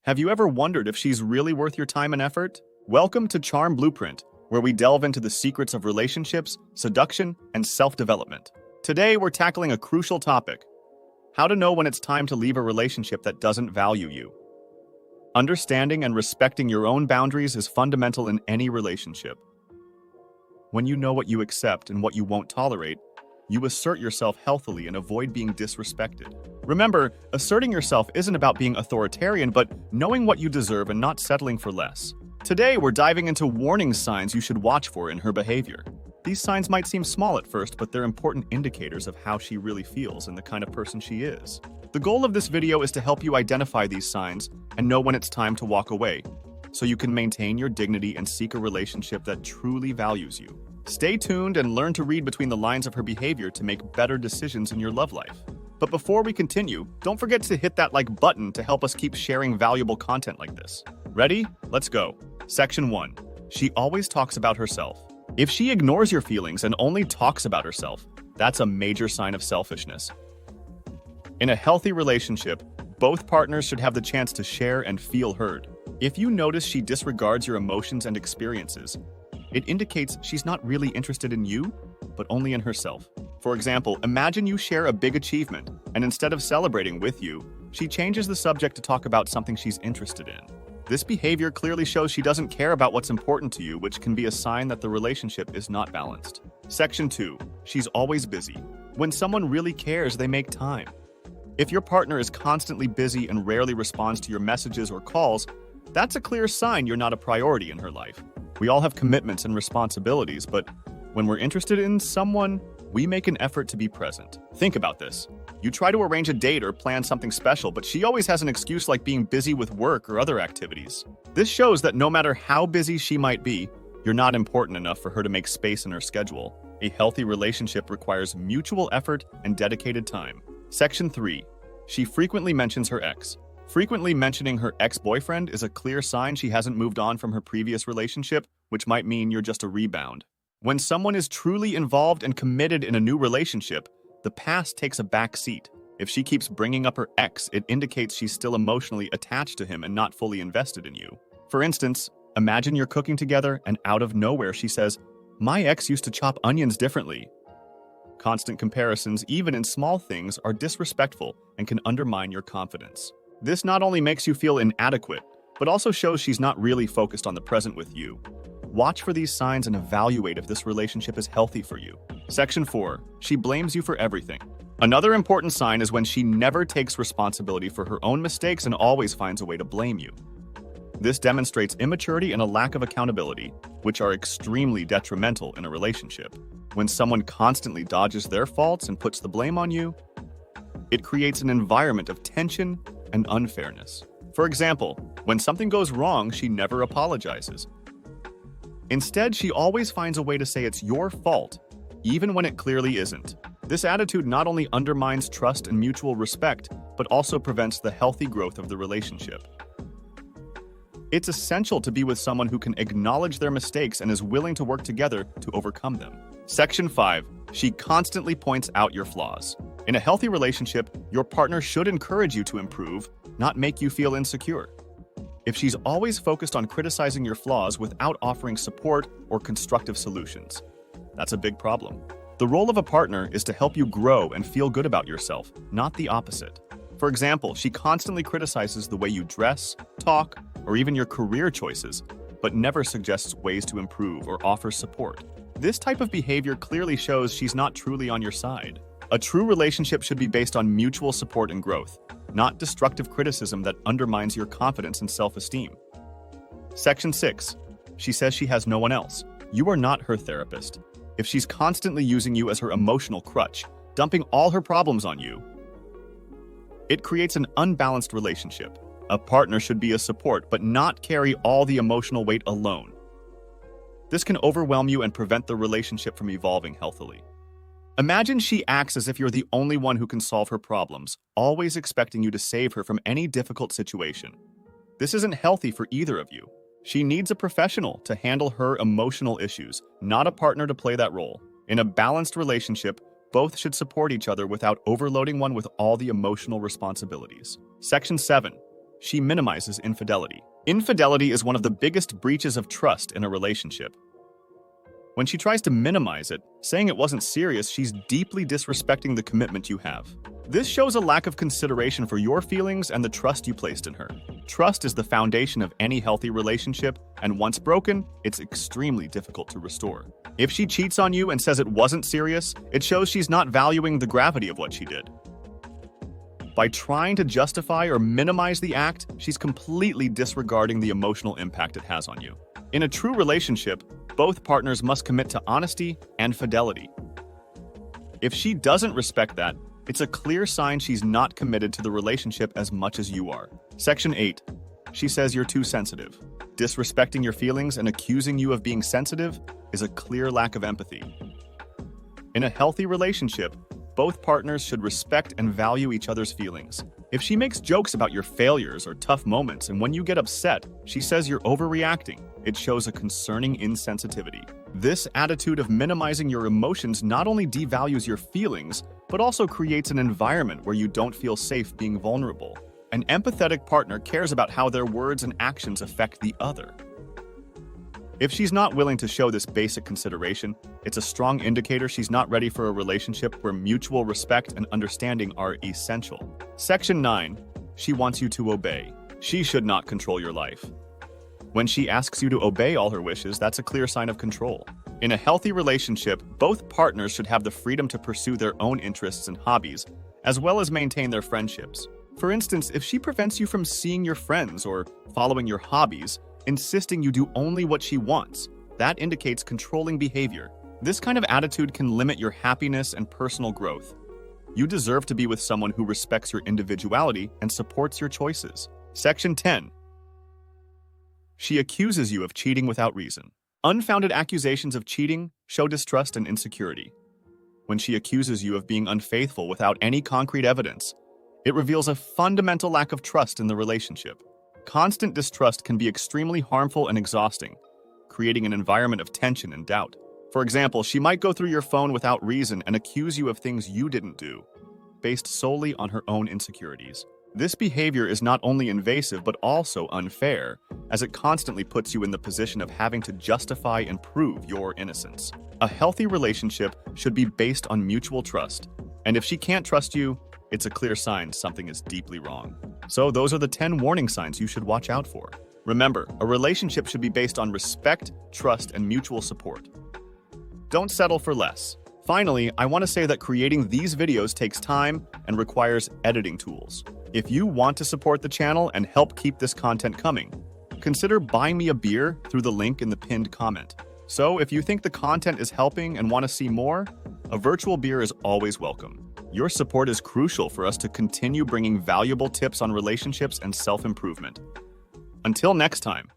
Have you ever wondered if she's really worth your time and effort? Welcome to Charm Blueprint, where we delve into the secrets of relationships, seduction, and self-development. Today, we're tackling a crucial topic: how to know when it's time to leave a relationship that doesn't value you. Understanding and respecting your own boundaries is fundamental in any relationship. When you know what you accept and what you won't tolerate, you assert yourself healthily and avoid being disrespected. Remember, asserting yourself isn't about being authoritarian, but knowing what you deserve and not settling for less. Today, we're diving into warning signs you should watch for in her behavior. These signs might seem small at first, but they're important indicators of how she really feels and the kind of person she is. The goal of this video is to help you identify these signs and know when it's time to walk away, so you can maintain your dignity and seek a relationship that truly values you. Stay tuned and learn to read between the lines of her behavior to make better decisions in your love life. But before we continue, don't forget to hit that like button to help us keep sharing valuable content like this. Ready? Let's go. Section 1. She always talks about herself. If she ignores your feelings and only talks about herself, that's a major sign of selfishness. In a healthy relationship, both partners should have the chance to share and feel heard. If you notice she disregards your emotions and experiences, it indicates she's not really interested in you, but only in herself. For example, imagine you share a big achievement, and instead of celebrating with you, she changes the subject to talk about something she's interested in. This behavior clearly shows she doesn't care about what's important to you, which can be a sign that the relationship is not balanced. Section 2. She's always busy. When someone really cares, they make time. If your partner is constantly busy and rarely responds to your messages or calls, that's a clear sign you're not a priority in her life. We all have commitments and responsibilities, but when we're interested in someone, we make an effort to be present. Think about this. You try to arrange a date or plan something special, but she always has an excuse like being busy with work or other activities. This shows that no matter how busy she might be, you're not important enough for her to make space in her schedule. A healthy relationship requires mutual effort and dedicated time. Section 3. She frequently mentions her ex. Frequently mentioning her ex-boyfriend is a clear sign she hasn't moved on from her previous relationship, which might mean you're just a rebound. When someone is truly involved and committed in a new relationship, the past takes a back seat. If she keeps bringing up her ex, it indicates she's still emotionally attached to him and not fully invested in you. For instance, imagine you're cooking together and out of nowhere she says, "My ex used to chop onions differently." Constant comparisons, even in small things, are disrespectful and can undermine your confidence. This not only makes you feel inadequate, but also shows she's not really focused on the present with you. Watch for these signs and evaluate if this relationship is healthy for you. Section 4. She blames you for everything. Another important sign is when she never takes responsibility for her own mistakes and always finds a way to blame you. This demonstrates immaturity and a lack of accountability, which are extremely detrimental in a relationship. When someone constantly dodges their faults and puts the blame on you, it creates an environment of tension and unfairness. For example, when something goes wrong, she never apologizes. Instead, she always finds a way to say it's your fault, even when it clearly isn't. This attitude not only undermines trust and mutual respect, but also prevents the healthy growth of the relationship. It's essential to be with someone who can acknowledge their mistakes and is willing to work together to overcome them. Section 5. She constantly points out your flaws. In a healthy relationship, your partner should encourage you to improve, not make you feel insecure. If she's always focused on criticizing your flaws without offering support or constructive solutions, that's a big problem. The role of a partner is to help you grow and feel good about yourself, not the opposite. For example, she constantly criticizes the way you dress, talk, or even your career choices, but never suggests ways to improve or offers support. This type of behavior clearly shows she's not truly on your side. A true relationship should be based on mutual support and growth, not destructive criticism that undermines your confidence and self-esteem. Section 6. She says she has no one else. You are not her therapist. If she's constantly using you as her emotional crutch, dumping all her problems on you, it creates an unbalanced relationship. A partner should be a support, but not carry all the emotional weight alone. This can overwhelm you and prevent the relationship from evolving healthily. Imagine she acts as if you're the only one who can solve her problems, always expecting you to save her from any difficult situation. This isn't healthy for either of you. She needs a professional to handle her emotional issues, not a partner to play that role. In a balanced relationship, both should support each other without overloading one with all the emotional responsibilities. Section 7. She minimizes infidelity. Infidelity is one of the biggest breaches of trust in a relationship. When she tries to minimize it, saying it wasn't serious, she's deeply disrespecting the commitment you have. This shows a lack of consideration for your feelings and the trust you placed in her. Trust is the foundation of any healthy relationship, and once broken, it's extremely difficult to restore. If she cheats on you and says it wasn't serious, it shows she's not valuing the gravity of what she did. By trying to justify or minimize the act, she's completely disregarding the emotional impact it has on you. In a true relationship, both partners must commit to honesty and fidelity. If she doesn't respect that, it's a clear sign she's not committed to the relationship as much as you are. Section 8. She says you're too sensitive. Disrespecting your feelings and accusing you of being sensitive is a clear lack of empathy. In a healthy relationship, both partners should respect and value each other's feelings. If she makes jokes about your failures or tough moments, and when you get upset, she says you're overreacting, it shows a concerning insensitivity. This attitude of minimizing your emotions not only devalues your feelings, but also creates an environment where you don't feel safe being vulnerable. An empathetic partner cares about how their words and actions affect the other. If she's not willing to show this basic consideration, it's a strong indicator she's not ready for a relationship where mutual respect and understanding are essential. Section 9. She wants you to obey. She should not control your life. When she asks you to obey all her wishes, that's a clear sign of control. In a healthy relationship, both partners should have the freedom to pursue their own interests and hobbies, as well as maintain their friendships. For instance, if she prevents you from seeing your friends or following your hobbies, insisting you do only what she wants, that indicates controlling behavior. This kind of attitude can limit your happiness and personal growth. You deserve to be with someone who respects your individuality and supports your choices. Section 10. She accuses you of cheating without reason. Unfounded accusations of cheating show distrust and insecurity. When she accuses you of being unfaithful without any concrete evidence, it reveals a fundamental lack of trust in the relationship. Constant distrust can be extremely harmful and exhausting, creating an environment of tension and doubt. For example, she might go through your phone without reason and accuse you of things you didn't do, based solely on her own insecurities. This behavior is not only invasive but also unfair, as it constantly puts you in the position of having to justify and prove your innocence. A healthy relationship should be based on mutual trust, and if she can't trust you, it's a clear sign something is deeply wrong. So those are the 10 warning signs you should watch out for. Remember, a relationship should be based on respect, trust, and mutual support. Don't settle for less. Finally, I want to say that creating these videos takes time and requires editing tools. If you want to support the channel and help keep this content coming, consider buying me a beer through the link in the pinned comment. So if you think the content is helping and want to see more, a virtual beer is always welcome. Your support is crucial for us to continue bringing valuable tips on relationships and self-improvement. Until next time.